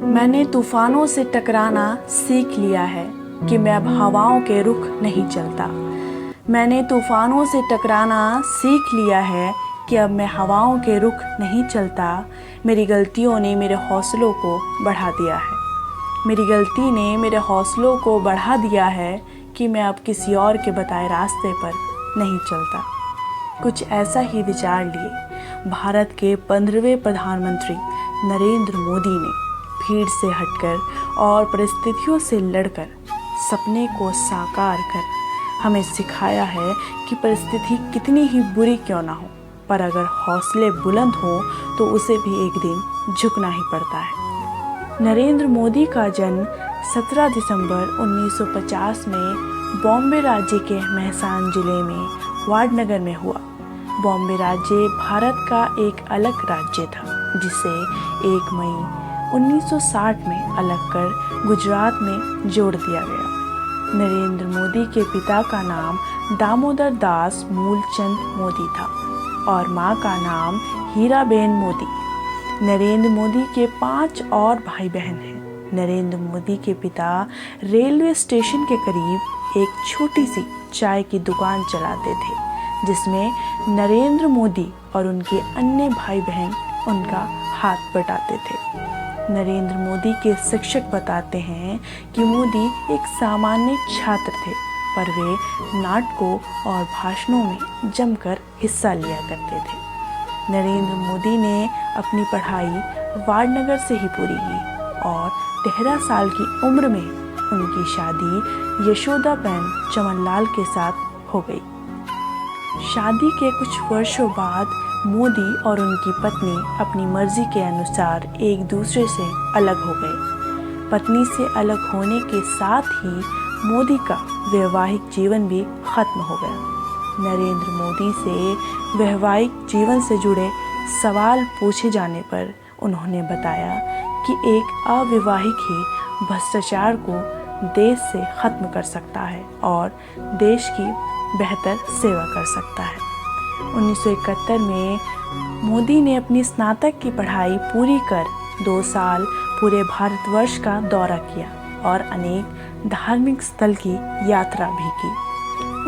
मैंने तूफानों से टकराना सीख लिया है कि मैं अब हवाओं के रुख नहीं चलता। मैंने तूफानों से टकराना सीख लिया है कि अब मैं हवाओं के रुख नहीं चलता। मेरी गलतियों ने मेरे हौसलों को बढ़ा दिया है। मेरी गलती ने मेरे हौसलों को बढ़ा दिया है कि मैं अब किसी और के बताए रास्ते पर नहीं चलता। कुछ ऐसा ही विचार लिए भारत के 15वें प्रधानमंत्री नरेंद्र मोदी ने भीड़ से हटकर और परिस्थितियों से लड़कर सपने को साकार कर हमें सिखाया है कि परिस्थिति कितनी ही बुरी क्यों ना हो, पर अगर हौसले बुलंद हों तो उसे भी एक दिन झुकना ही पड़ता है। नरेंद्र मोदी का जन्म 17 दिसंबर 1950 में बॉम्बे राज्य के मेहसान जिले में वाडनगर में हुआ। बॉम्बे राज्य भारत का एक अलग राज्य था, जिसे 1 मई 1960 में अलग कर गुजरात में जोड़ दिया गया। नरेंद्र मोदी के पिता का नाम दामोदर दास मूलचंद मोदी था और मां का नाम हीराबेन मोदी। नरेंद्र मोदी के 5 और भाई बहन हैं। नरेंद्र मोदी के पिता रेलवे स्टेशन के करीब एक छोटी सी चाय की दुकान चलाते थे, जिसमें नरेंद्र मोदी और उनके अन्य भाई बहन उनका हाथ बटाते थे। नरेंद्र मोदी के शिक्षक बताते हैं कि मोदी एक सामान्य छात्र थे, पर वे नाटकों और भाषणों में जमकर हिस्सा लिया करते थे। नरेंद्र मोदी ने अपनी पढ़ाई वाडनगर से ही पूरी की और 13 साल की उम्र में उनकी शादी यशोदाबेन चमनलाल के साथ हो गई। शादी के कुछ वर्षों बाद मोदी और उनकी पत्नी अपनी मर्जी के अनुसार एक दूसरे से अलग हो गए। पत्नी से अलग होने के साथ ही मोदी का वैवाहिक जीवन भी खत्म हो गया। नरेंद्र मोदी से वैवाहिक जीवन से जुड़े सवाल पूछे जाने पर उन्होंने बताया कि एक अविवाहित ही भ्रष्टाचार को देश से खत्म कर सकता है और देश की बेहतर सेवा कर सकता है। 1971 में मोदी ने अपनी स्नातक की पढ़ाई पूरी कर 2 साल पूरे भारतवर्ष का दौरा किया और अनेक धार्मिक स्थल की यात्रा भी की।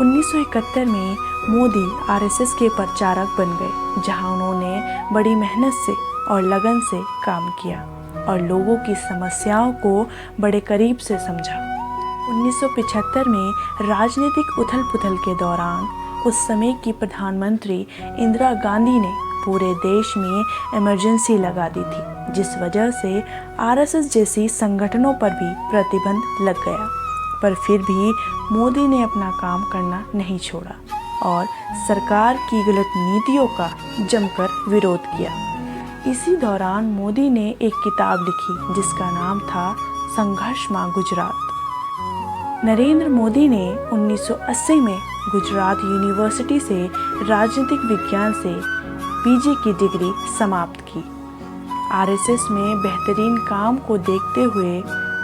1971 में मोदी आरएसएस के प्रचारक बन गए, जहां उन्होंने बड़ी मेहनत से और लगन से काम किया और लोगों की समस्याओं को बड़े करीब से समझा। 1975 में राजनीतिक उथल-पुथल के दौरान उस समय की प्रधानमंत्री इंदिरा गांधी ने पूरे देश में इमरजेंसी लगा दी थी, जिस वजह से आरएसएस जैसी संगठनों पर भी प्रतिबंध लग गया। पर फिर भी मोदी ने अपना काम करना नहीं छोड़ा और सरकार की गलत नीतियों का जमकर विरोध किया। इसी दौरान मोदी ने एक किताब लिखी जिसका नाम था संघर्ष मां गुजरात। नरेंद्र मोदी ने 1980 में गुजरात यूनिवर्सिटी से राजनीतिक विज्ञान से पीजी की डिग्री समाप्त की। आरएसएस में बेहतरीन काम को देखते हुए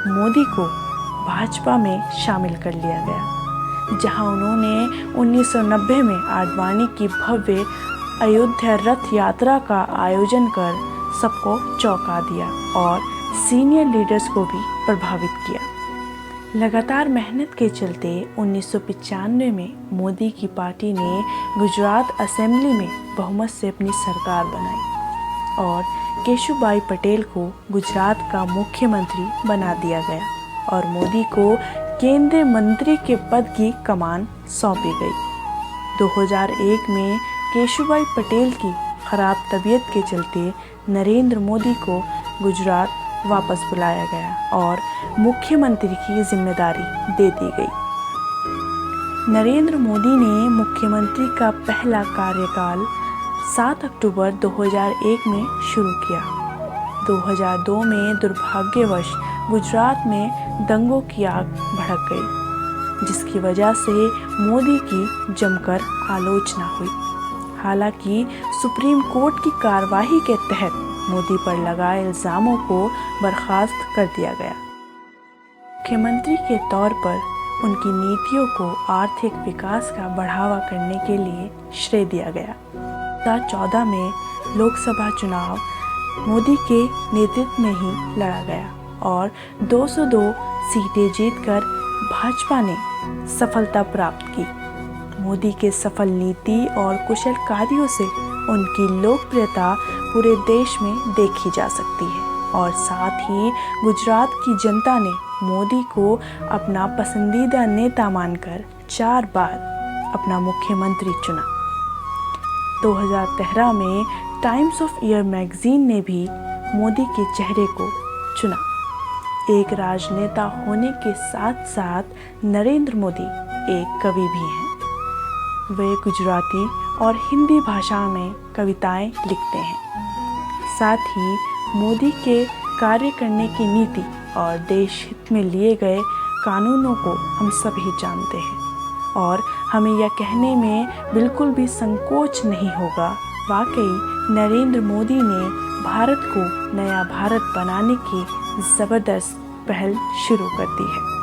मोदी को भाजपा में शामिल कर लिया गया, जहां उन्होंने 1990 में आडवाणी की भव्य अयोध्या रथ यात्रा का आयोजन कर सबको चौंका दिया और सीनियर लीडर्स को भी प्रभावित किया। लगातार मेहनत के चलते 1995 में मोदी की पार्टी ने गुजरात असेंबली में बहुमत से अपनी सरकार बनाई और केशुभाई पटेल को गुजरात का मुख्यमंत्री बना दिया गया और मोदी को केंद्रीय मंत्री के पद की कमान सौंपी गई। 2001 में केशुभाई पटेल की खराब तबीयत के चलते नरेंद्र मोदी को गुजरात वापस बुलाया गया और मुख्यमंत्री की जिम्मेदारी दे दी गई। नरेंद्र मोदी ने मुख्यमंत्री का पहला कार्यकाल 7 अक्टूबर 2001 में शुरू किया। 2002 में दुर्भाग्यवश गुजरात में दंगों की आग भड़क गई, जिसकी वजह से मोदी की जमकर आलोचना हुई। हालांकि सुप्रीम कोर्ट की कार्रवाई के तहत मोदी पर लगाए इल्जामों को बर्खास्त कर दिया गया। मुख्यमंत्री के तौर पर उनकी नीतियों को आर्थिक विकास का बढ़ावा करने के लिए श्रेय दिया गया। 2014 में लोकसभा चुनाव मोदी के नेतृत्व में ही लड़ा गया और 202 सीटें जीतकर भाजपा ने सफलता प्राप्त की। मोदी के सफल नीति और कुशल कार्यों से उनकी लोकप्रियता पूरे देश में देखी जा सकती है और साथ ही गुजरात की जनता ने मोदी को अपना पसंदीदा नेता मानकर 4 बार अपना मुख्यमंत्री चुना। 2013 में टाइम्स ऑफ ईयर मैगजीन ने भी मोदी के चेहरे को चुना। एक राजनेता होने के साथ साथ नरेंद्र मोदी एक कवि भी हैं। वे गुजराती और हिंदी भाषा में कविताएं लिखते हैं। साथ ही मोदी के कार्य करने की नीति और देश हित में लिए गए कानूनों को हम सभी जानते हैं और हमें यह कहने में बिल्कुल भी संकोच नहीं होगा, वाकई नरेंद्र मोदी ने भारत को नया भारत बनाने की ज़बरदस्त पहल शुरू कर दी है।